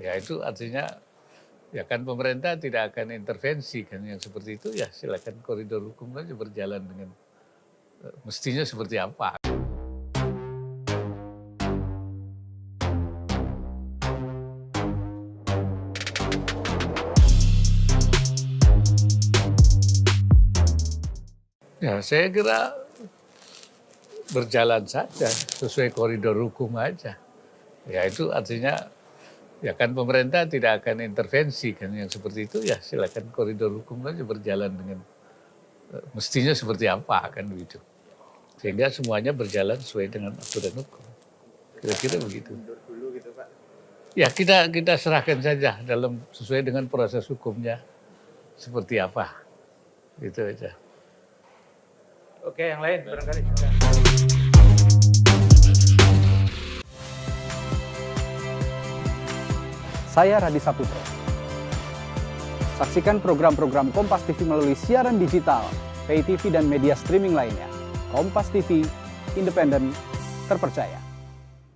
Ya itu artinya ya kan pemerintah tidak akan intervensi kan yang seperti itu, ya silakan koridor hukum aja berjalan dengan mestinya seperti apa. Ya saya kira berjalan saja sesuai koridor hukum aja. Ya itu artinya ya kan pemerintah tidak akan intervensi kan yang seperti itu, ya silakan koridor hukum aja berjalan dengan mestinya seperti apa kan begitu. Sehingga semuanya berjalan sesuai dengan aturan hukum. Kira-kira begitu. Ya kita serahkan saja dalam sesuai dengan proses hukumnya seperti apa. Gitu aja. Oke, yang lain barangkali. Saya Radi Saputro. Saksikan program-program Kompas TV melalui siaran digital, pay TV dan media streaming lainnya. Kompas TV, independen, terpercaya.